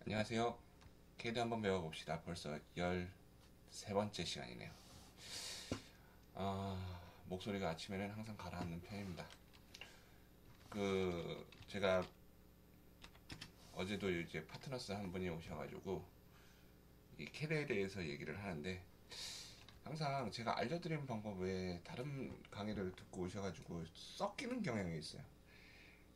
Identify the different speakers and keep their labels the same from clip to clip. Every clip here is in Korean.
Speaker 1: 안녕하세요. 캐드 한번 배워봅시다. 벌써 13번째 시간이네요. 목소리가 아침에는 항상 가라앉는 편입니다. 제가 어제도 이제 파트너스 한 분이 오셔가지고 이 캐드에 대해서 얘기를 하는데, 항상 제가 알려드린 방법 외에 다른 강의를 듣고 오셔가지고 섞이는 경향이 있어요.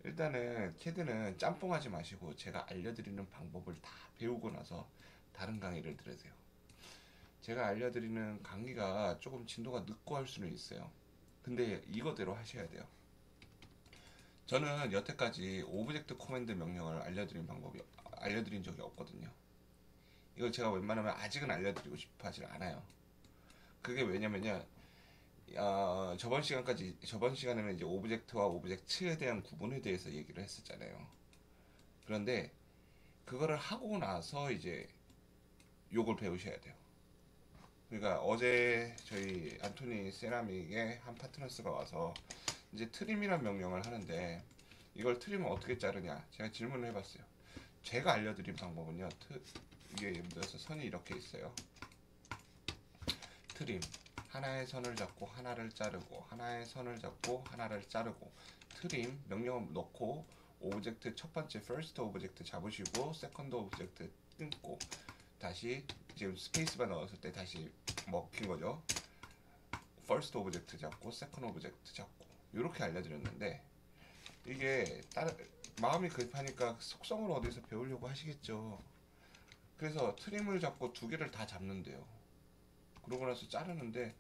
Speaker 1: 일단은 캐드는 짬뽕하지 마시고 제가 알려드리는 방법을 다 배우고 나서 다른 강의를 들으세요. 제가 알려드리는 강의가 조금 진도가 늦고 할 수는 있어요. 근데 이거대로 하셔야 돼요. 저는 여태까지 오브젝트 코맨드 명령을 알려드린 적이 없거든요. 이걸 제가 웬만하면 아직은 알려드리고 싶어 하질 않아요. 그게 왜냐면요, 저번 시간에는 이제 오브젝트와 오브젝트에 대한 구분에 대해서 얘기를 했었잖아요. 그런데 그거를 하고 나서 이제 요걸 배우셔야 돼요. 그러니까 어제 저희 안토니 세라믹의 한 파트너스가 와서 이제 트림이란 명령을 하는데, 이걸 트림을 어떻게 자르냐 제가 질문을 해봤어요. 제가 알려드린 방법은요, 이게 예를 들어서 선이 이렇게 있어요. 트림, 하나의 선을 잡고 하나를 자르고, 하나의 선을 잡고 하나를 자르고, 트림 명령을 넣고 오브젝트 첫 번째 first 오브젝트 잡으시고 세컨드 오브젝트 끊고, 다시 지금 스페이스바 넣었을 때 다시 먹힌 거죠. first 오브젝트 잡고 second 오브젝트 잡고, 이렇게 알려드렸는데, 이게 마음이 급하니까 속성을 어디서 배우려고 하시겠죠. 그래서 트림을 잡고 두 개를 다 잡는데요. 그러고 나서 자르는데,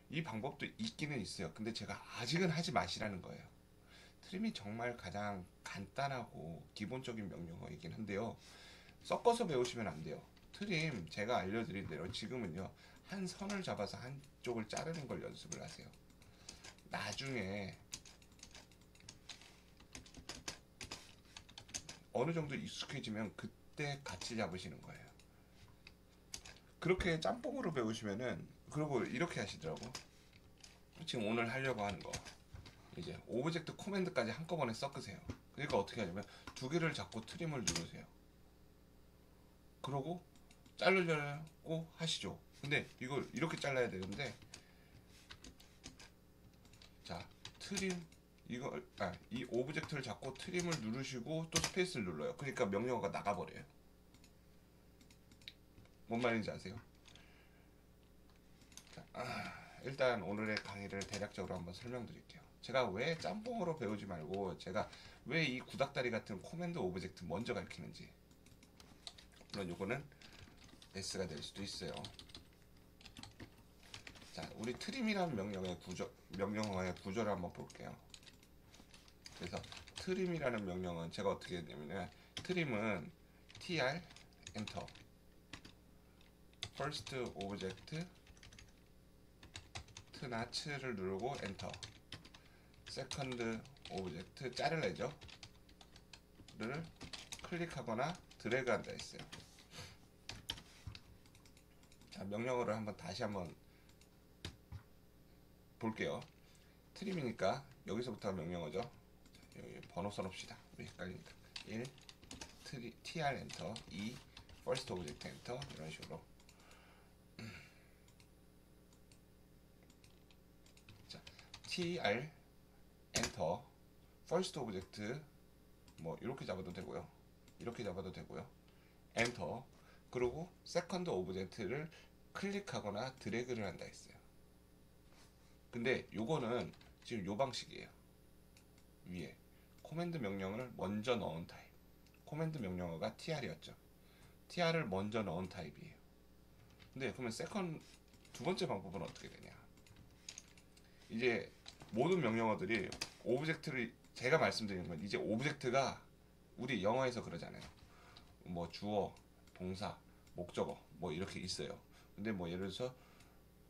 Speaker 1: 이 방법도 있기는 있어요. 근데 제가 아직은 하지 마시라는 거예요. 트림이 정말 가장 간단하고 기본적인 명령어이긴 한데요, 섞어서 배우시면 안 돼요. 트림 제가 알려드린 대로 지금은요, 한 선을 잡아서 한쪽을 자르는 걸 연습을 하세요. 나중에 어느 정도 익숙해지면 그때 같이 잡으시는 거예요. 그렇게 짬뽕으로 배우시면은, 그리고 이렇게 하시더라고. 지금 오늘 하려고 하는 거, 이제 오브젝트 코맨드까지 한꺼번에 섞으세요. 그러니까 어떻게 하냐면 두 개를 잡고 트림을 누르세요. 그러고 자르려고 하시죠. 근데 이걸 이렇게 잘라야 되는데, 자, 트림, 이 오브젝트를 잡고 트림을 누르시고 또 스페이스를 눌러요. 그러니까 명령어가 나가버려요. 뭔 말인지 아세요? 자, 일단 오늘의 강의를 대략적으로 한번 설명드릴게요. 제가 왜 짬뽕으로 배우지 말고 제가 왜 이 구닥다리 같은 코맨드 오브젝트 먼저 가르치는지. 물론 요거는 S가 될 수도 있어요. 자, 우리 트림이라는 명령어의 구조를 한번 볼게요. 그래서 트림이라는 명령은 제가 어떻게 했냐면, 트림은 tr 엔터 first object 트나츠를 누르고 엔터, second object 자르래죠 를 클릭하거나 드래그 한다 했어요. 자, 명령어를 다시 한번 볼게요. 트림이니까 여기서부터 명령어죠. 여기 번호 써놓읍시다. 왜 헷갈리니까. 1 tr 엔터, 2 first object 엔터, 이런 식으로. 자, tr 엔터 first object, 뭐 이렇게 잡아도 되고요, 이렇게 잡아도 되고요, 엔터. 그리고 세컨드 오브젝트를 클릭하거나 드래그를 한다 했어요. 근데 요거는 지금 요 방식이에요. 위에 코맨드 명령을 먼저 넣은 타입, 코맨드 명령어가 tr이었죠. tr을 먼저 넣은 타입이에요. 근데 그러면 두 번째 방법은 어떻게 되냐. 이제 모든 명령어들이 오브젝트를, 제가 말씀드리는 건 이제 오브젝트가, 우리 영어에서 그러잖아요. 뭐 주어, 동사, 목적어 뭐 이렇게 있어요. 근데 뭐 예를 들어서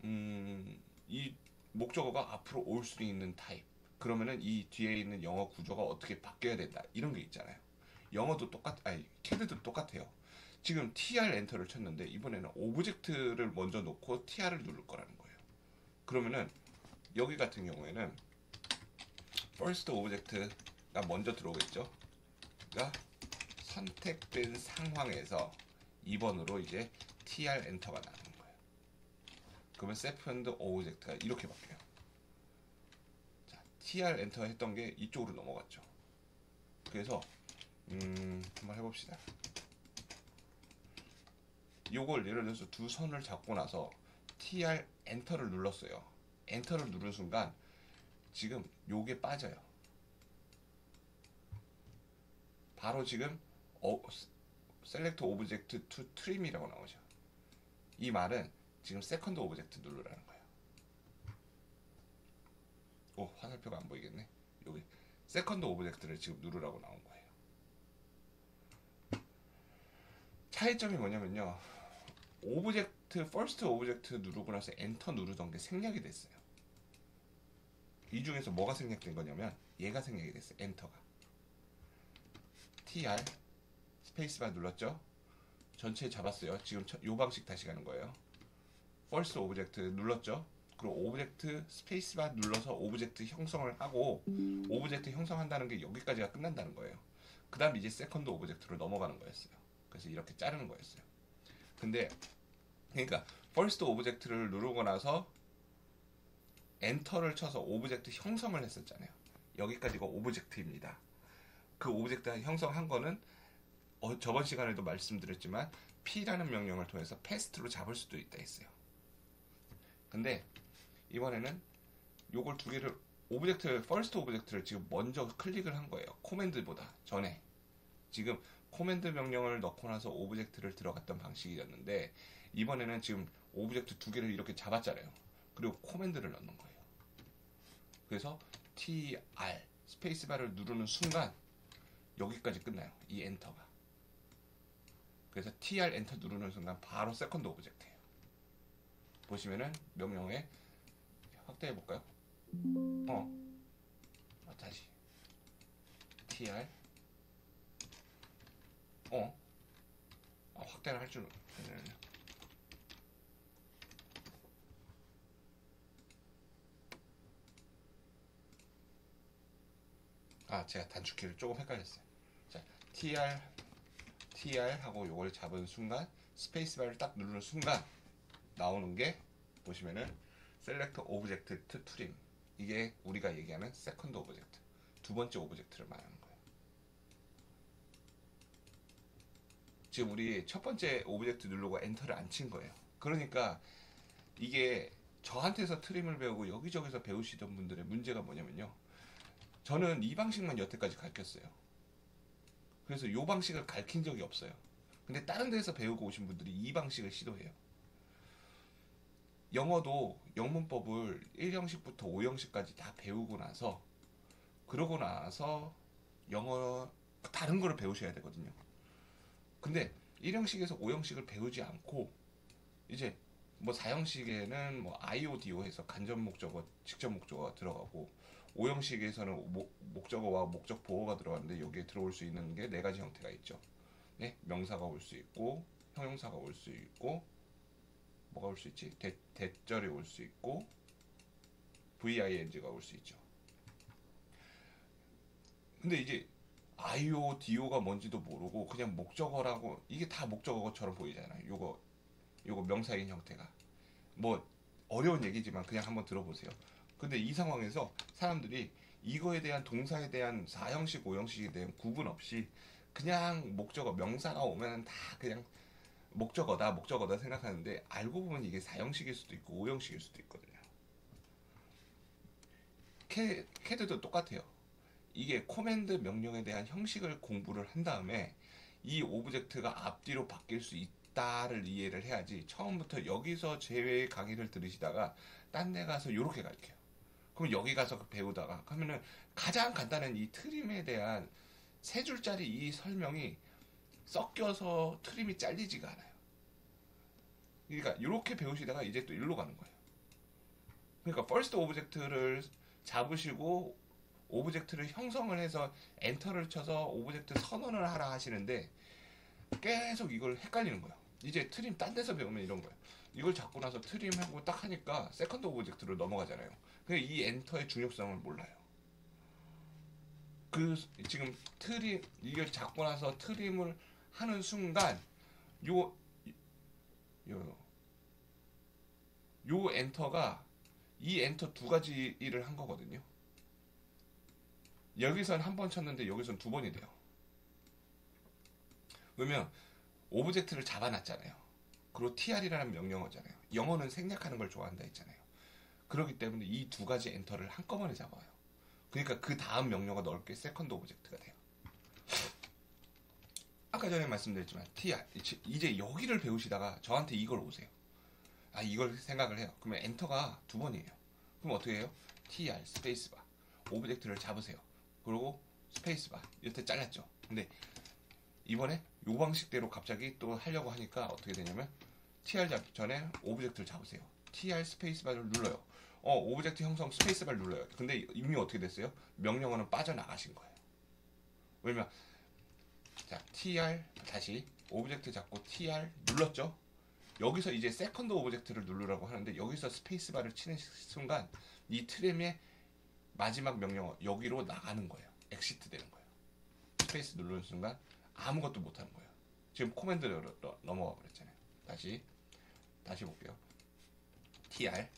Speaker 1: 이 목적어가 앞으로 올 수 있는 타입, 그러면은 이 뒤에 있는 영어 구조가 어떻게 바뀌어야 된다, 이런 게 있잖아요. 영어도 캐드도 똑같아요. 지금 tr 엔터를 쳤는데 이번에는 오브젝트를 먼저 놓고 tr을 누를 거라는 거예요. 그러면은 여기 같은 경우에는 first 오브젝트가 먼저 들어오겠죠. 그러니까 선택된 상황에서 2번으로 이제 tr 엔터가 나오는 거예요. 그러면 세컨드 오브젝트가 이렇게 바뀌어요. 자, tr 엔터 했던 게 이쪽으로 넘어갔죠. 그래서 한번 해봅시다. 요걸 예를 들어서 두 선을 잡고 나서 tr 엔터를 눌렀어요. 엔터를 누른 순간 지금 요게 빠져요. 바로 지금 select object to trim이라고 나오죠. 이 말은 지금 세컨드 오브젝트 누르라는 거예요. 오, 화살표가 안 보이겠네. 여기 세컨드 오브젝트를 지금 누르라고 나온 거예요. 차이점이 뭐냐면요. 오브젝트, 퍼스트 오브젝트 누르고 나서 엔터 누르던 게 생략이 됐어요. 이 중에서 뭐가 생략된 거냐면 얘가 생략이 됐어요. 엔터가. tr 스페이스바 눌렀죠. 전체 잡았어요. 지금 요 방식 다시 가는 거예요. 퍼스트 오브젝트 눌렀죠. 그리고 오브젝트 스페이스바 눌러서 오브젝트 형성을 하고 오브젝트 형성한다는 게 여기까지가 끝난다는 거예요. 그 다음 이제 세컨드 오브젝트로 넘어가는 거였어요. 그래서 이렇게 자르는 거였어요. 근데 그러니까 퍼스트 오브젝트를 누르고 나서 엔터를 쳐서 오브젝트 형성을 했었잖아요. 여기까지가 오브젝트입니다. 그 오브젝트 형성한 거는 저번 시간에도 말씀드렸지만 p라는 명령을 통해서 패스트로 잡을 수도 있다 했어요. 근데 이번에는 요걸 두 개를 오브젝트, 퍼스트 오브젝트를 지금 먼저 클릭을 한 거예요. 코맨드보다 전에. 지금 코맨드 명령을 넣고 나서 오브젝트를 들어갔던 방식이었는데 이번에는 지금 오브젝트 두 개를 이렇게 잡았잖아요. 그리고 코맨드를 넣는 거예요. 그래서 tr 스페이스바를 누르는 순간 여기까지 끝나요. 이 엔터가. 그래서 tr 엔터 누르는 순간 바로 세컨드 오브젝트예요. 보시면은 명령에 확대해 볼까요? 다시 tr 확대를 할 줄. 제가 단축키를 조금 헷갈렸어요. 자, tr 하고 요걸 잡은 순간 스페이스바를 딱 누르는 순간 나오는 게 보시면은 select object to trim. 이게 우리가 얘기하는 세컨드 오브젝트, 두 번째 오브젝트를 말하는 거예요. 지금 우리 첫 번째 오브젝트 누르고 엔터를 안 친 거예요. 그러니까 이게 저한테서 트림을 배우고 여기저기서 배우시던 분들의 문제가 뭐냐면요. 저는 이 방식만 여태까지 가르쳤어요. 그래서 이 방식을 가르친 적이 없어요. 근데 다른 데서 배우고 오신 분들이 이 방식을 시도해요. 영어도 영문법을 1형식부터 5형식까지 다 배우고 나서 그러고 나서 영어 다른 거를 배우셔야 되거든요. 근데 1형식에서 5형식을 배우지 않고 이제 뭐 4형식에는 뭐 IODO 해서 간접 목적어, 직접 목적어가 들어가고 5형식에서는 목적어와 목적 보어가 들어가는데 여기에 들어올 수 있는 게 네 가지 형태가 있죠. 네, 명사가 올 수 있고 형용사가 올 수 있고 뭐가 올 수 있지? 대절이 올 수 있고 VING가 올 수 있죠. 근데 이제 IODO가 뭔지도 모르고 그냥 목적어라고 이게 다 목적어처럼 보이잖아요. 요거 명사인 형태가 뭐 어려운 얘기지만 그냥 한번 들어보세요. 근데 이 상황에서 사람들이 이거에 대한 동사에 대한 4형식, 5형식에 대한 구분 없이 그냥 목적어, 명사가 오면 다 그냥 목적어다 생각하는데 알고 보면 이게 4형식일 수도 있고 5형식일 수도 있거든요. 캐드도 똑같아요. 이게 코맨드 명령에 대한 형식을 공부를 한 다음에 이 오브젝트가 앞뒤로 바뀔 수 있다를 이해를 해야지 처음부터 여기서 제외 강의를 들으시다가 딴 데 가서 요렇게 가르쳐요. 그럼 여기 가서 배우다가 그러면은 가장 간단한 이 트림에 대한 세 줄짜리 이 설명이 섞여서 트림이 잘리지가 않아요. 그러니까 이렇게 배우시다가 이제 또 일로 가는 거예요. 그러니까 퍼스트 오브젝트를 잡으시고 오브젝트를 형성을 해서 엔터를 쳐서 오브젝트 선언을 하라 하시는데 계속 이걸 헷갈리는 거예요. 이제 트림 딴 데서 배우면 이런 거예요. 이걸 잡고 나서 트림하고 딱 하니까 세컨드 오브젝트로 넘어가잖아요. 근데 이 엔터의 중요성을 몰라요. 그 지금 트림 이걸 잡고 나서 트림을 하는 순간 요 요, 요 엔터가 이 엔터 두 가지 일을 한 거거든요. 여기선 한 번 쳤는데 여기선 두 번이 돼요. 그러면 오브젝트를 잡아놨잖아요. 그리고 tr이라는 명령어잖아요. 영어는 생략하는 걸 좋아한다 했잖아요. 그렇기 때문에 이 두 가지 엔터를 한꺼번에 잡아요. 그러니까 그 다음 명령어 넣을 게 세컨드 오브젝트가 돼요. 아까 전에 말씀드렸지만 tr 이제 여기를 배우시다가 저한테 이걸 오세요. 아 이걸 생각을 해요. 그러면 엔터가 두 번이에요. 그럼 어떻게 해요? tr 스페이스바 오브젝트를 잡으세요. 그리고 스페이스바 이렇게 잘랐죠. 근데 이번에 요 방식대로 갑자기 또 하려고 하니까 어떻게 되냐면 tr 잡기 전에 오브젝트를 잡으세요. tr 스페이스바를 눌러요. 오브젝트 형성 스페이스바를 눌러요. 근데 이미 어떻게 됐어요? 명령어는 빠져나가신 거예요. 왜냐면 자 tr 다시 오브젝트 잡고 tr 눌렀죠. 여기서 이제 세컨드 오브젝트를 누르라고 하는데 여기서 스페이스바를 치는 순간 이 트림의 마지막 명령어 여기로 나가는 거예요. 엑시트 되는 거예요. 스페이스 누르는 순간 아무것도 못하는 거예요. 지금 코맨드로 넘어가 버렸잖아요. 다시 볼게요. tr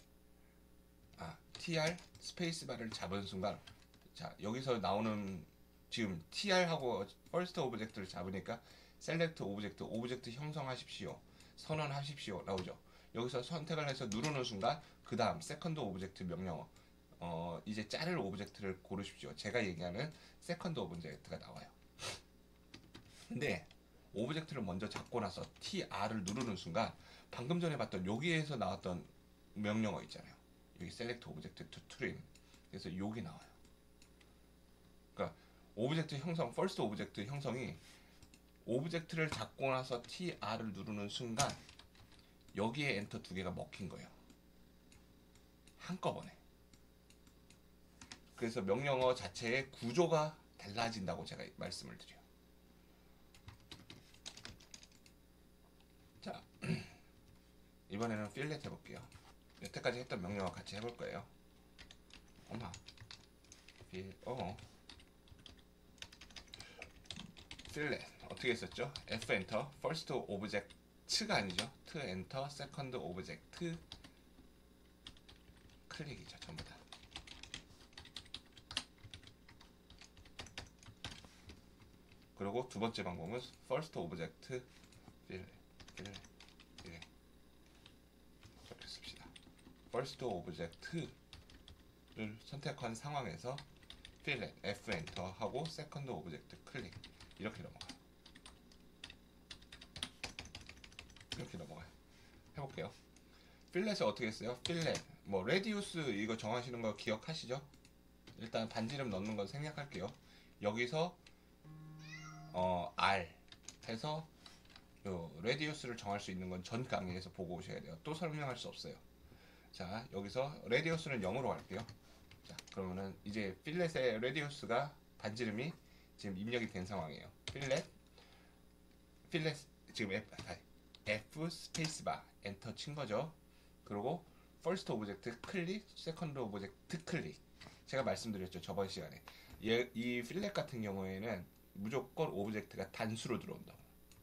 Speaker 1: tr 스페이스바를 잡은 순간 자 여기서 나오는 지금 tr하고 first 오브젝트를 잡으니까 select 오브젝트 형성하십시오. 선언하십시오 나오죠. 여기서 선택을 해서 누르는 순간 그 다음 세컨드 오브젝트 명령어 이제 자를 오브젝트를 고르십시오. 제가 얘기하는 세컨드 오브젝트가 나와요. 근데 오브젝트를 먼저 잡고 나서 tr을 누르는 순간 방금 전에 봤던 여기에서 나왔던 명령어 있잖아요. 여기 select 오브젝트 to trim 그래서 여기 나와요. 그러니까 오브젝트 형성 first 오브젝트 형성이 오브젝트를 잡고 나서 tr을 누르는 순간 여기에 엔터 두 개가 먹힌 거예요. 한꺼번에. 그래서 명령어 자체의 구조가 달라진다고 제가 말씀을 드려요. 자, 이번에는 필렛 해볼게요. 여태까지 했던 명령어 같이 해볼 거예요. 필렛 어떻게 했었죠? F 엔터, first object가 아니죠. to enter, second object 클릭이죠. 전부 다. 그리고 두 번째 방법은 first object 필렛 이렇게 씁시다. first object를 선택한 상황에서 필렛 F 엔터 하고 second object 클릭 이렇게 넘어가요. 해볼게요. 필렛을 어떻게 했어요? 필렛 레디우스 이거 정하시는 거 기억하시죠? 일단 반지름 넣는 건 생략할게요. 여기서 R 해서 요 레디우스를 정할 수 있는 건 전 강의에서 보고 오셔야 돼요. 또 설명할 수 없어요. 자 여기서 레디우스는 0으로 할게요. 자 그러면은 이제 필렛의 레디우스가 반지름이 지금 입력이 된 상황이에요. 필렛 지금 F 스페이스바 엔터 친 거죠. 그리고 first 오브젝트 클릭, second 오브젝트 클릭. 제가 말씀드렸죠 저번 시간에. 이 필렛 같은 경우에는 무조건 오브젝트가 단수로 들어온다고.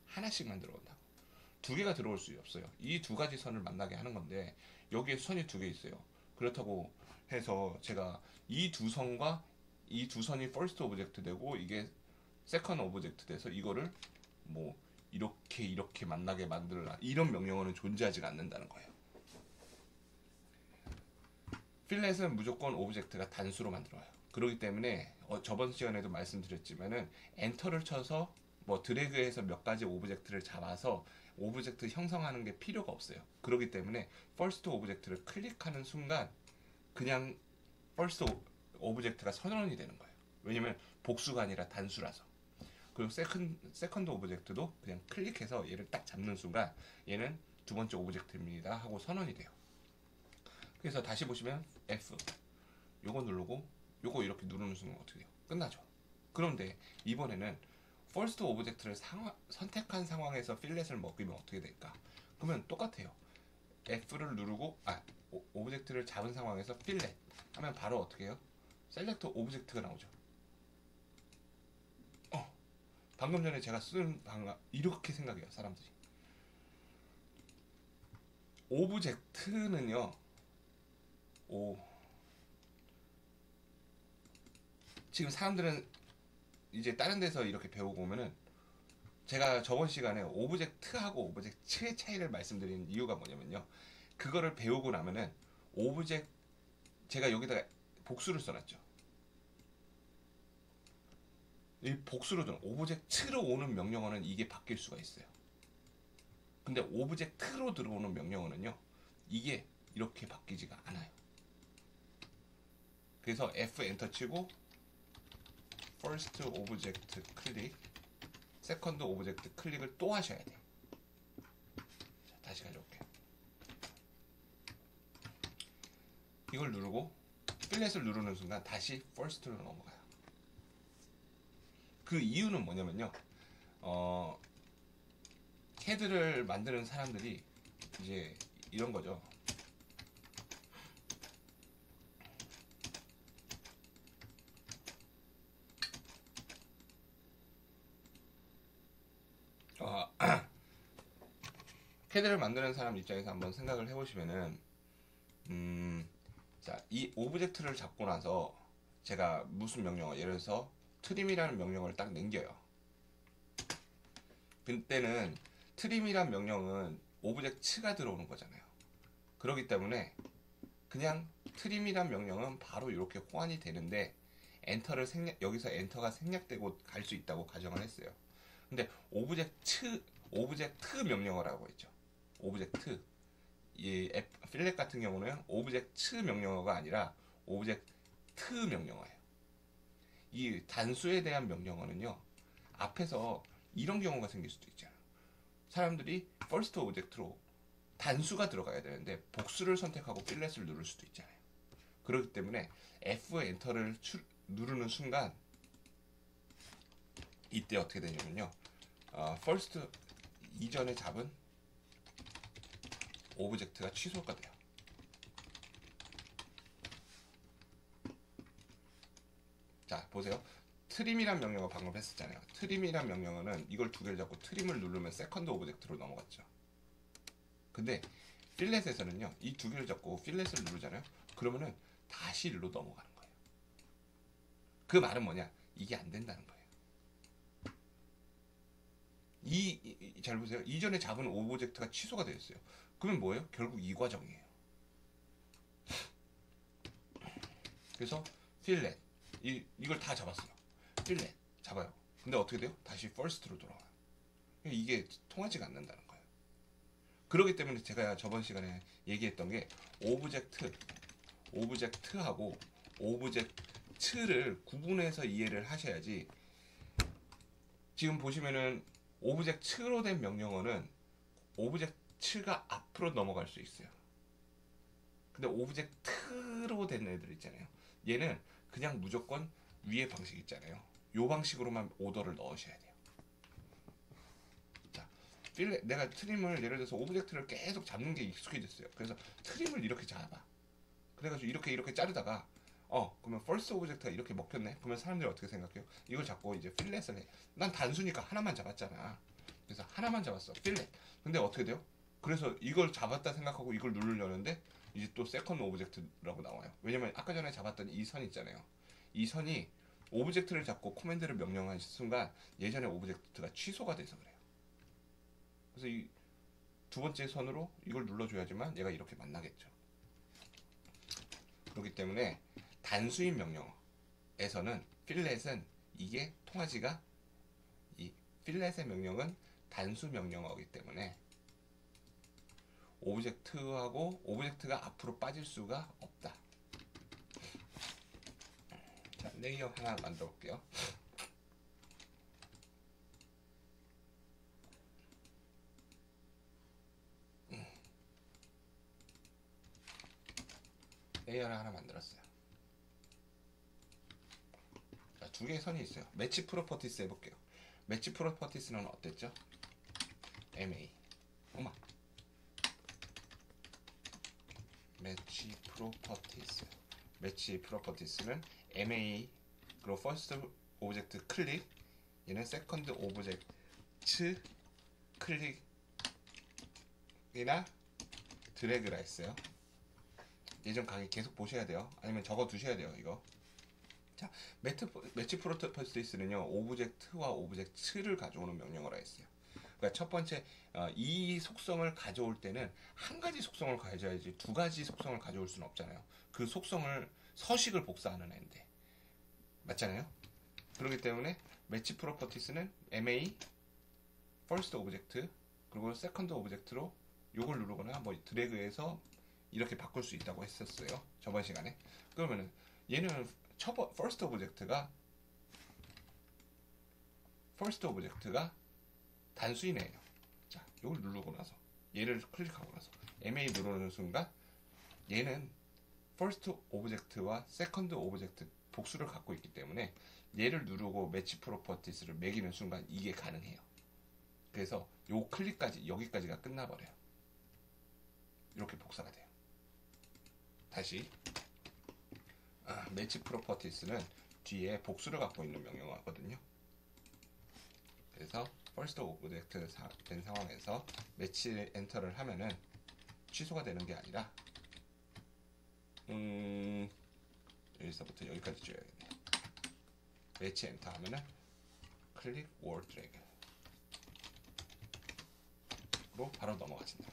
Speaker 1: 하나씩만 들어온다고. 두 개가 들어올 수 없어요. 이 두 가지 선을 만나게 하는 건데 여기에 선이 두 개 있어요. 그렇다고 해서 제가 이 두 선과 이 두 선이 first 오브젝트 되고 이게 second 오브젝트 돼서 이거를 이렇게 만나게 만들라 이런 명령어는 존재하지가 않는다는 거예요. 필렛은 무조건 오브젝트가 단수로 만들어요. 그렇기 때문에 저번 시간에도 말씀드렸지만은 엔터를 쳐서 드래그해서 몇 가지 오브젝트를 잡아서 오브젝트 형성하는 게 필요가 없어요. 그렇기 때문에 first 오브젝트를 클릭하는 순간 그냥 first 오브젝트가 선언이 되는 거예요. 왜냐면 복수가 아니라 단수라서. 그리고 세컨드 오브젝트도 그냥 클릭해서 얘를 딱 잡는 순간 얘는 두 번째 오브젝트입니다 하고 선언이 돼요. 그래서 다시 보시면 F 요거 누르고 요거 이렇게 누르는 순간 어떻게 돼요? 끝나죠. 그런데 이번에는 first 오브젝트를 선택한 상황에서 필렛을 먹이면 어떻게 될까? 그러면 똑같아요. F를 누르고 오브젝트를 잡은 상황에서 필렛 하면 바로 어떻게 해요? 셀렉트 오브젝트가 나오죠. 방금 전에 제가 쓴 방금 이렇게 생각해요 사람들이. 오브젝트는요. 오 지금 사람들은 이제 다른 데서 이렇게 배우고 오면은 제가 저번 시간에 오브젝트하고 오브젝트의 차이를 말씀드린 이유가 뭐냐면요. 그거를 배우고 나면은 오브젝트 제가 여기다가 복수를 써놨죠. 이 복수로 들어 오브젝트로 오는 명령어는 이게 바뀔 수가 있어요. 근데 오브젝트로 들어오는 명령어는요. 이게 이렇게 바뀌지가 않아요. 그래서 F 엔터 치고 first object 클릭, second object 클릭을 또 하셔야 돼요. 자, 다시 가져올게요. 이걸 누르고 필렛을 누르는 순간 다시 first로 넘어가요. 그 이유는 뭐냐면요. 캐드를 만드는 사람들이 이제 이런 거죠. 캐드를 만드는 사람 입장에서 한번 생각을 해보시면은, 자, 이 오브젝트를 잡고 나서 제가 무슨 명령어, 예를 들어서 트림이라는 명령어를 딱 남겨요. 그때는 트림이란 명령은 오브젝트가 들어오는 거잖아요. 그렇기 때문에 그냥 트림이란 명령은 바로 이렇게 호환이 되는데 엔터를 여기서 엔터가 생략되고 갈 수 있다고 가정을 했어요. 근데 오브젝트 명령어라고 했죠. 오브젝트 이 필렛 같은 경우는 오브젝트 명령어가 아니라 오브젝트 명령어예요. 이 단수에 대한 명령어는요. 앞에서 이런 경우가 생길 수도 있잖아요. 사람들이 first object로 단수가 들어가야 되는데 복수를 선택하고 필렛을 누를 수도 있잖아요. 그렇기 때문에 F 엔터를 누르는 순간 이때 어떻게 되냐면요. first 이전에 잡은 오브젝트가 취소가 돼요. 자 보세요. 트림이란 명령어 방금 했었잖아요. 트림이란 명령어는 이걸 두 개를 잡고 트림을 누르면 세컨드 오브젝트로 넘어갔죠. 근데 필렛에서는요. 이 두 개를 잡고 필렛을 누르잖아요. 그러면은 다시 일로 넘어가는 거예요. 그 말은 뭐냐? 이게 안 된다는 거예요. 잘 보세요. 이전에 잡은 오브젝트가 취소가 되었어요. 그러면 뭐예요? 결국 이 과정이에요. 그래서 필렛 이걸 다 잡았어요. 필렛 잡아요. 근데 어떻게 돼요? 다시 first로 돌아와요. 이게 통하지가 않는다는 거예요. 그렇기 때문에 제가 저번 시간에 얘기했던 게 오브젝트하고 오브젝트를 구분해서 이해를 하셔야지. 지금 보시면은 오브젝트로 된 명령어는 오브젝트가 앞으로 넘어갈 수 있어요. 근데 오브젝트로 된 애들 있잖아요. 얘는 그냥 무조건 위의 방식 있잖아요. 요 방식으로만 오더를 넣으셔야 돼요. 자, 내가 트림을 예를 들어서 오브젝트를 계속 잡는 게 익숙해졌어요. 그래서 트림을 이렇게 잡아. 그래가지고 이렇게 자르다가 그러면 first 오브젝트가 이렇게 먹혔네. 그러면 사람들이 어떻게 생각해요? 이걸 잡고 이제 필렛을 해. 난 단수니까 하나만 잡았잖아. 그래서 하나만 잡았어. 필렛. 근데 어떻게 돼요? 그래서 이걸 잡았다 생각하고 이걸 누르려는데 이제 또 세컨드 오브젝트라고 나와요. 왜냐면 아까 전에 잡았던 이 선 있잖아요. 이 선이 오브젝트를 잡고 코맨드를 명령한 순간 예전에 오브젝트가 취소가 돼서 그래요. 그래서 이 두 번째 선으로 이걸 눌러줘야지만 얘가 이렇게 만나겠죠. 그렇기 때문에 단수인 명령어에서는 필렛은 이게 통하지가 이 필렛의 명령은 단수 명령어이기 때문에 오브젝트가 앞으로 빠질 수가 없다. 자, 레이어 하나 만들어 볼게요. 레이어를 하나 만들었어요. 자, 두 개의 선이 있어요. 매치 프로퍼티스 해볼게요. 매치 프로퍼티스는 어땠죠? MA. 어마. 매치 프로퍼티스는 MA 그리고 퍼스트 오브젝트 클릭 얘는 세컨드 오브젝트 클릭이나 드래그라 했어요. 예전 강의 계속 보셔야 돼요. 아니면 적어 두셔야 돼요. 이거. 자, 매치 프로토스는요 오브젝트와 오브젝트를 가져오는 명령어라 했어요. 그러니까 첫 번째 이 속성을 가져올 때는 한 가지 속성을 가져야지 두 가지 속성을 가져올 수는 없잖아요. 그 속성을 서식을 복사하는 애인데 맞잖아요. 그렇기 때문에 매치 프로퍼티스는 MA first object 그리고 second object로 요걸 누르거나 뭐 드래그해서 이렇게 바꿀 수 있다고 했었어요. 저번 시간에. 그러면은 얘는 first object가 단수이네요. 자, 이걸 누르고 나서 얘를 클릭하고 나서 MA 누르는 순간 얘는 first object와 second object 복수를 갖고 있기 때문에 얘를 누르고 매치 프로퍼티스를 매기는 순간 이게 가능해요. 그래서 요 클릭까지 여기까지가 끝나버려요. 이렇게 복사가 돼요. 다시 매치 프로퍼티스는 뒤에 복수를 갖고 있는 명령어거든요. 그래서 first object 된 상황에서 매치 엔터를 하면은 취소가 되는 게 아니라 여기서부터 여기까지 줘야겠네. 매치 엔터 하면은 클릭 월 드래그로 바로 넘어가진다.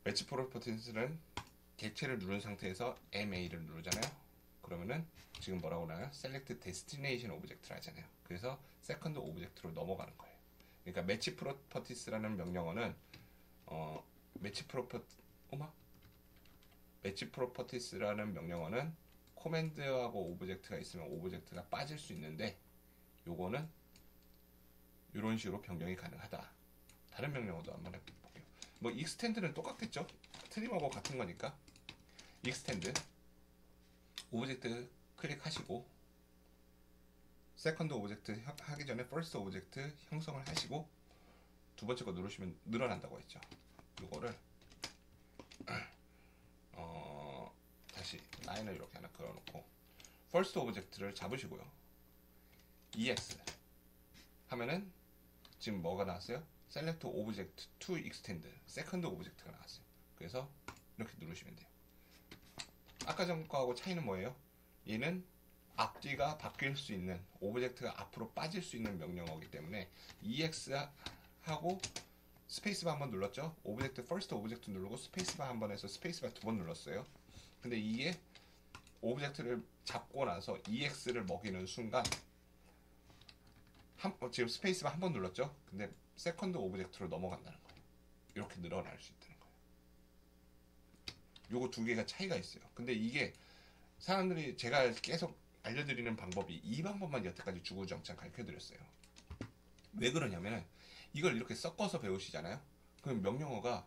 Speaker 1: 매치 프로퍼티스는 객체를 누른 상태에서 MA를 누르잖아요. 그러면은 지금 뭐라고 나와요? Select Destination Object를 하잖아요. 그래서 Second Object로 넘어가는 거예요. 그러니까 매치 프로퍼티스라는 명령어는 매치 프로퍼티스라는 명령어는 코맨드하고 오브젝트가 있으면 오브젝트가 빠질 수 있는데 요거는 이런 식으로 변경이 가능하다. 다른 명령어도 한번 해볼게요. 뭐 extend는 똑같겠죠? 트림하고 같은 거니까 extend 오브젝트 클릭하시고 세컨드 오브젝트 하기 전에 퍼스트 오브젝트 형성을 하시고 두 번째 거 누르시면 늘어난다고 했죠. 요거를 다시 라인을 이렇게 하나 그어놓고 퍼스트 오브젝트를 잡으시고요. EX 하면은 지금 뭐가 나왔어요? Select Object to Extend Second Object가 나왔어요. 그래서 이렇게 누르시면 돼요. 아까 전 거하고 차이는 뭐예요? 얘는 앞뒤가 바뀔 수 있는 오브젝트가 앞으로 빠질 수 있는 명령어이기 때문에 EX 하고 스페이스바 한번 눌렀죠? 오브젝트 퍼스트 오브젝트 누르고 스페이스바 한번 해서 스페이스바 두 번 눌렀어요. 근데 이게 오브젝트를 잡고 나서 EX를 먹이는 순간 지금 스페이스바 한 번 눌렀죠? 근데 세컨드 오브젝트로 넘어간다는 거예요. 이렇게 늘어날 수 있다는 거예요. 요거 두 개가 차이가 있어요. 근데 이게 사람들이 제가 계속 알려드리는 방법이 이 방법만 여태까지 주구장창 가르쳐드렸어요. 왜 그러냐면은 이걸 이렇게 섞어서 배우시잖아요. 그럼 명령어가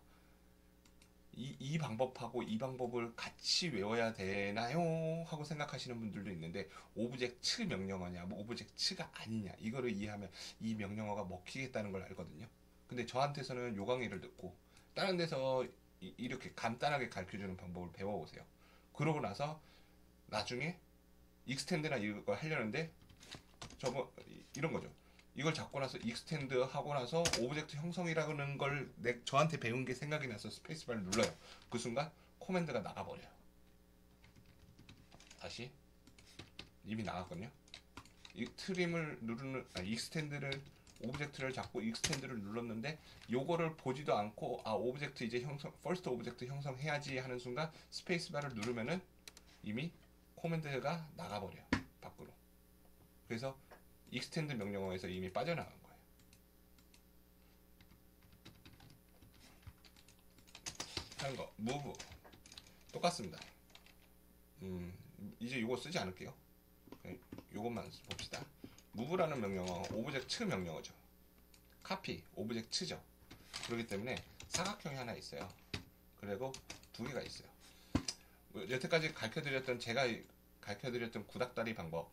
Speaker 1: 이 방법하고 이 방법을 같이 외워야 되나요? 하고 생각하시는 분들도 있는데 오브젝트 명령어냐 뭐 오브젝트가 아니냐 이거를 이해하면 이 명령어가 먹히겠다는 걸 알거든요. 근데 저한테서는 요 강의를 듣고 다른 데서 이렇게 간단하게 가르쳐주는 방법을 배워보세요. 그러고 나서 나중에 익스텐드나 이걸 하려는데 이런 거죠. 이걸 잡고 나서 익스텐드 하고 나서 오브젝트 형성이라는 걸 저한테 배운 게 생각이 나서 스페이스바를 눌러요. 그 순간 코맨드가 나가버려요. 다시 이미 나갔거든요. 이 트림을 누르는 익스텐드를 오브젝트를 잡고 익스텐드를 눌렀는데 요거를 보지도 않고 오브젝트 이제 형성 퍼스트 오브젝트 형성해야지 하는 순간 스페이스바를 누르면은 이미 코맨드가 나가버려요. 밖으로. 그래서 익스텐드 명령어에서 이미 빠져나간 거예요. 다른 거 move 똑같습니다. 이제 요거 쓰지 않을게요. 요것만 봅시다. move라는 명령어 오브젝트 명령어죠. copy 오브젝트죠. 그렇기 때문에 사각형이 하나 있어요. 그리고 두 개가 있어요. 여태까지 제가 가르쳐드렸던 구닥다리 방법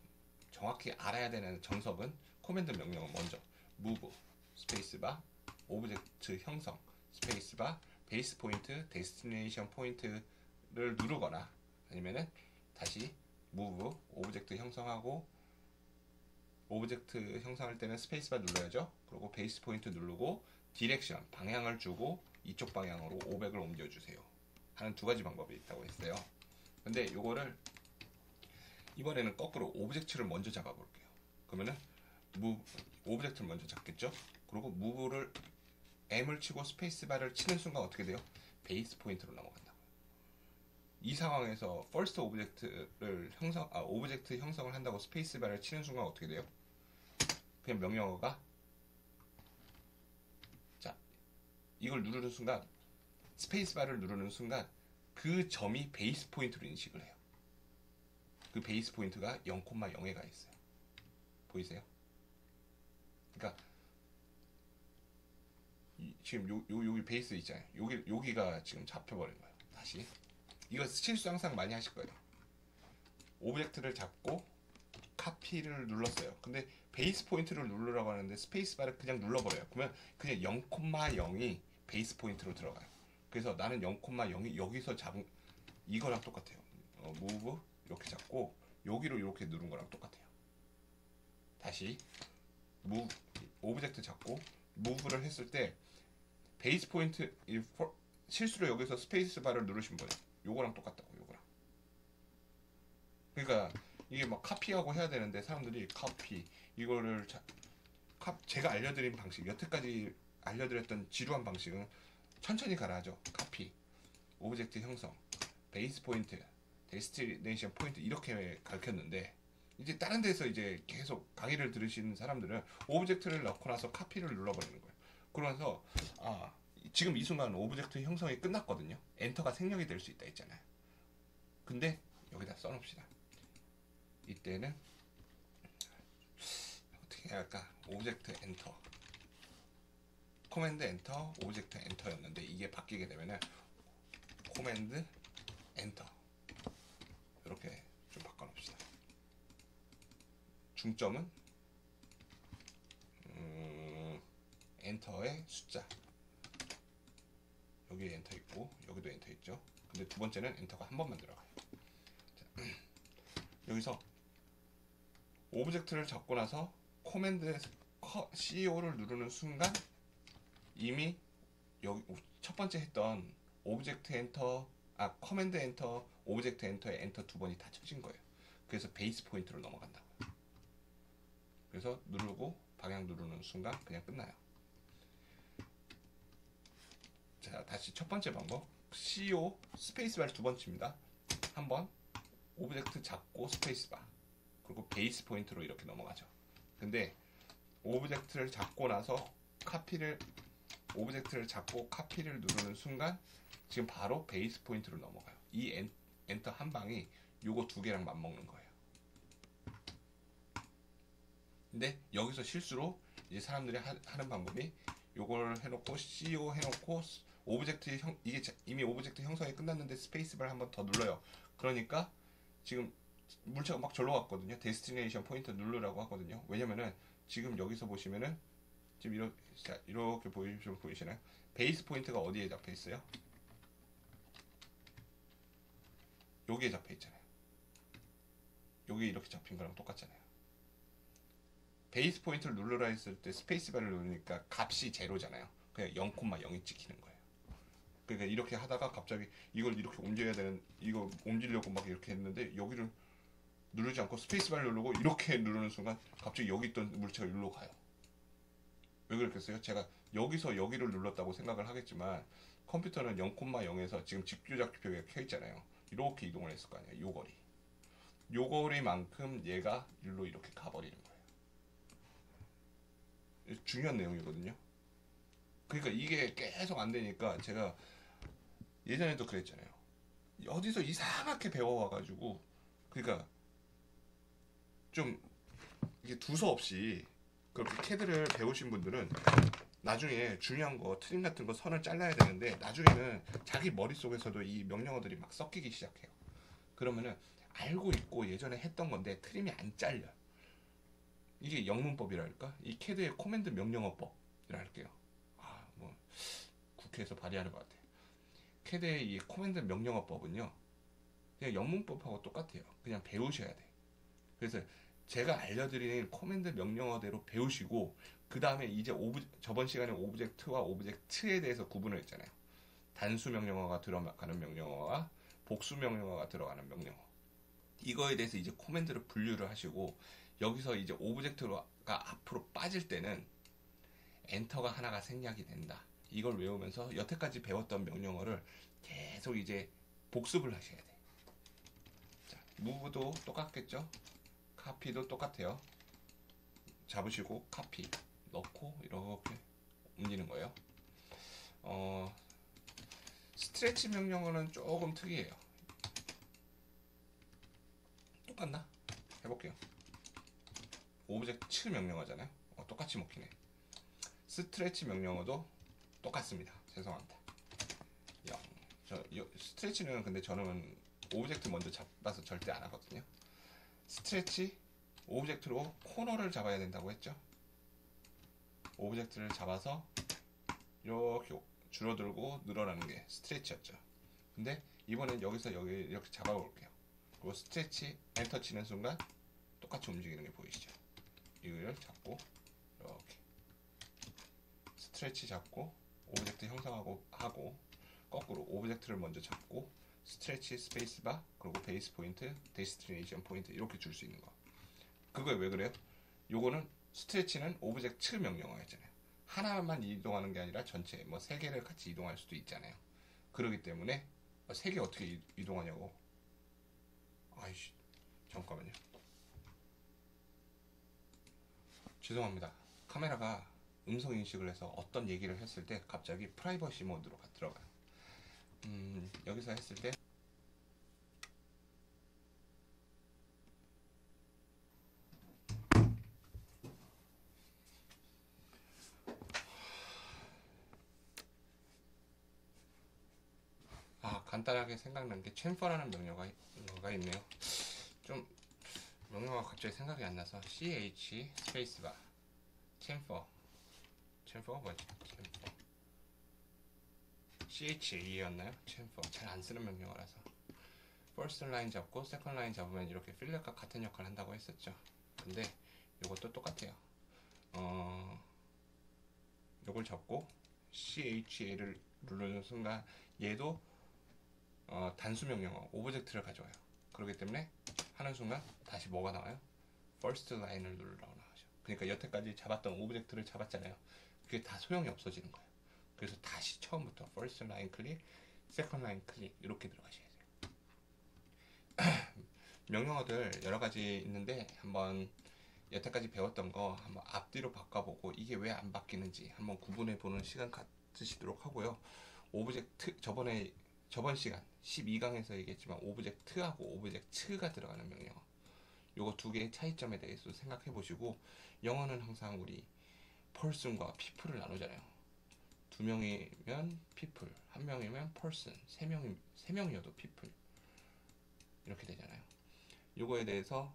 Speaker 1: 정확히 알아야 되는 정석은 코맨드 명령어 먼저 move 스페이스바 오브젝트 형성 스페이스바 베이스 포인트 데스티네이션 포인트를 누르거나 아니면은 다시 move 오브젝트 형성하고 오브젝트 형성할 때는 스페이스바 눌러야죠. 그리고 베이스 포인트 누르고 디렉션 방향을 주고 이쪽 방향으로 500을 옮겨주세요 하는 두 가지 방법이 있다고 했어요. 근데 요거를 이번에는 거꾸로 오브젝트를 먼저 잡아볼게요. 그러면은 오브젝트를 먼저 잡겠죠. 그리고 무브를 M을 치고 스페이스바를 치는 순간 어떻게 돼요? 베이스 포인트로 넘어간다고요. 이 상황에서 first 오브젝트를 오브젝트 형성을 한다고 스페이스바를 치는 순간 어떻게 돼요? 그냥 명령어가 자 이걸 누르는 순간 스페이스바를 누르는 순간 그 점이 베이스 포인트로 인식을 해요. 그 베이스 포인트가 0,0에 가 있어요. 보이세요? 그러니까 지금 여기 베이스 있잖아요. 여기가 지금 잡혀버린 거예요. 다시 이거 실수 항상 많이 하실 거예요. 오브젝트를 잡고 카피를 눌렀어요. 근데 베이스 포인트를 누르라고 하는데 스페이스바를 그냥 눌러버려요. 그러면 그냥 0,0이 베이스 포인트로 들어가요. 그래서 나는 0,0이 여기서 잡은 이거랑 똑같아요. 무브 이렇게 잡고 여기로 이렇게 누른 거랑 똑같아요. 다시 오브젝트 잡고 무브를 했을 때 베이스 포인트 실수로 여기서 스페이스바를 누르신 거예요. 요거랑 똑같다고 요거랑. 그러니까 이게 막 카피하고 해야 되는데 사람들이 카피 이거를 제가 알려드린 방식 여태까지 알려드렸던 지루한 방식은 천천히 가라 하죠. 카피 오브젝트 형성 베이스 포인트 데스티네이션 포인트 이렇게 가르쳤는데 이제 다른 데서 이제 계속 강의를 들으시는 사람들은 오브젝트를 넣고 나서 카피를 눌러버리는 거예요. 그러면서 지금 이 순간 오브젝트 형성이 끝났거든요. 엔터가 생략이 될 수 있다 했잖아요. 근데 여기다 써놓읍시다. 이때는 어떻게 해야 할까? 오브젝트 엔터 코맨드 엔터 오브젝트 엔터였는데 이게 바뀌게 되면은 코맨드 엔터 이렇게 좀 바꿔놓읍시다. 중점은 엔터의 숫자 여기에 엔터 있고 여기도 엔터 있죠. 근데 두 번째는 엔터가 한 번만 들어가요. 자, 여기서 오브젝트를 잡고 나서 코맨드 CO를 누르는 순간 이미 여기 첫 번째 했던 오브젝트 엔터 커맨드 엔터 오브젝트 엔터에 엔터 두 번이 다 쳐진 거예요. 그래서 베이스 포인트로 넘어간다고요. 그래서 누르고 방향 누르는 순간 그냥 끝나요. 자 다시 첫 번째 방법 CO 스페이스바를 두 번 칩니다. 한 번 오브젝트 잡고 스페이스바 그리고 베이스 포인트로 이렇게 넘어가죠. 근데 오브젝트를 잡고 나서 오브젝트를 잡고 카피를 누르는 순간 지금 바로 베이스 포인트로 넘어가요. 이 엔터 한 방이 요거 두 개랑 맞먹는 거예요. 근데 여기서 실수로 이제 사람들이 하는 방법이 요걸 해놓고 CO 해놓고 오브젝트 이게 이미 오브젝트 형성이 끝났는데 스페이스바를 한번 더 눌러요. 그러니까 지금 물체가 막 절로 갔거든요. 데스티네이션 포인트 누르라고 하거든요. 왜냐면은 지금 여기서 보시면은 지금 이렇게 보이시나요? 베이스 포인트가 어디에 잡혀 있어요? 여기에 잡혀 있잖아요. 여기 이렇게 잡힌 거랑 똑같잖아요. 베이스 포인트를 누르라 했을 때 스페이스바를 누르니까 값이 제로잖아요. 그냥 0,0이 찍히는 거예요. 그러니까 이렇게 하다가 갑자기 이걸 이렇게 옮겨야 되는 이거 옮기려고 막 이렇게 했는데 여기를 누르지 않고 스페이스바를 누르고 이렇게 누르는 순간 갑자기 여기 있던 물체가 여기로 가요. 왜 그랬겠어요? 제가 여기서 여기를 눌렀다고 생각을 하겠지만 컴퓨터는 0,0에서 지금 직교잡표가 켜 있잖아요. 이렇게 이동을 했을 거 아니에요. 요 거리만큼 얘가 일로 이렇게 가버리는 거예요. 중요한 내용이거든요. 그러니까 이게 계속 안 되니까 제가 예전에도 그랬잖아요. 어디서 이상하게 배워와가지고 그러니까 좀 이게 두서없이 그렇게 캐드를 배우신 분들은 나중에 중요한 거 트림 같은 거 선을 잘라야 되는데 나중에는 자기 머릿속에서도 이 명령어들이 막 섞이기 시작해요. 그러면은 알고 있고 예전에 했던 건데 트림이 안 잘려. 이게 영문법이랄까? 이 캐드의 코맨드 명령어법이라 할게요. 뭐 국회에서 발의하는 것 같아요. 캐드의 이 코맨드 명령어법은요. 그냥 영문법하고 똑같아요. 그냥 배우셔야 돼. 그래서 제가 알려드린 코맨드 명령어대로 배우시고 그 다음에 이제 저번 시간에 오브젝트와 오브젝트에 대해서 구분을 했잖아요. 단수 명령어가 들어가는 명령어와 복수 명령어가 들어가는 명령어. 이거에 대해서 이제 코맨드를 분류를 하시고 여기서 이제 오브젝트가 앞으로 빠질 때는 엔터가 하나가 생략이 된다. 이걸 외우면서 여태까지 배웠던 명령어를 계속 이제 복습을 하셔야 돼. 자, 무브도 똑같겠죠? 카피도 똑같아요. 잡으시고 카피 넣고 이렇게 옮기는 거예요. 스트레치 명령어는 조금 특이해요. 똑같나? 해볼게요. 오브젝트 명령어잖아요. 똑같이 먹히네. 스트레치 명령어도 똑같습니다. 죄송합니다. 스트레치는 근데 저는 오브젝트 먼저 잡아서 절대 안 하거든요. 스트레치 오브젝트로 코너를 잡아야 된다고 했죠. 오브젝트를 잡아서 이렇게 줄어들고 늘어나는 게 스트레치였죠. 근데 이번엔 여기서 여기 이렇게 잡아볼게요. 그리고 스트레치 엔터 치는 순간 똑같이 움직이는 게 보이시죠? 이걸 잡고 이렇게 스트레치 잡고 오브젝트 형성하고 하고 거꾸로 오브젝트를 먼저 잡고 스트레치 스페이스바 그리고 베이스 포인트 데스티네이션 포인트 이렇게 줄 수 있는 거. 그거에 왜 그래요? 요거는 스트레치는 오브젝트 명령어였잖아요. 하나만 이동하는 게 아니라 전체 뭐 세 개를 같이 이동할 수도 있잖아요. 그렇기 때문에 세 개 어떻게 이동하냐고. 아이씨 잠깐만요. 죄송합니다. 카메라가 음성 인식을 해서 어떤 얘기를 했을 때 갑자기 프라이버시 모드로 들어가요. 여기서 했을 때 간단하게 생각난 게 챔퍼라는 명령어가 있네요. 좀 명령어가 갑자기 생각이 안 나서 ch 스페이스바 챔퍼가 뭐지? 챔퍼 CHA였나요? 챔퍼 잘 안 쓰는 명령어라서 퍼스트 라인 잡고 세컨드 라인 잡으면 이렇게 필렛과 같은 역할을 한다고 했었죠. 근데 이것도 똑같아요. 요걸 잡고 CHA를 누르는 순간 얘도 단수 명령어 오브젝트를 가져와요. 그렇기 때문에 하는 순간 다시 뭐가 나와요? 퍼스트 라인을 누르라고 나오죠. 그러니까 여태까지 잡았던 오브젝트를 잡았잖아요. 그게 다 소용이 없어지는 거예요. 그래서 다시 처음부터 first line 클릭, second line 클릭 이렇게 들어가셔야 돼요. 명령어들 여러 가지 있는데 한번 여태까지 배웠던 거 한번 앞뒤로 바꿔보고 이게 왜 안 바뀌는지 한번 구분해 보는 시간 갖으시도록 하고요. 오브젝트 저번 시간 12강에서 얘기했지만 오브젝트하고 오브젝트가 들어가는 명령어 요거 두 개의 차이점에 대해서 생각해 보시고 영어는 항상 우리 person과 people을 나누잖아요. 두 명이면 people, 한 명이면 person, 세 명이어도 people 이렇게 되잖아요. 요거에 대해서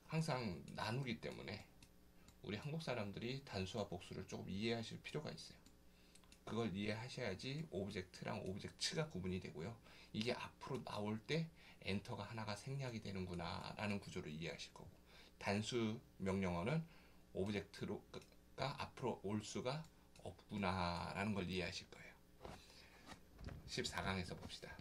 Speaker 1: 항상 나누기 때문에 우리 한국 사람들이 단수와 복수를 조금 이해하실 필요가 있어요. 그걸 이해하셔야지 오브젝트랑 오브젝트가 구분이 되고요. 이게 앞으로 나올 때 엔터가 하나가 생략이 되는구나 라는 구조를 이해하실 거고 단수 명령어는 오브젝트가 앞으로 올 수가 없구나 라는 걸 이해하실 거예요. 14강에서 봅시다.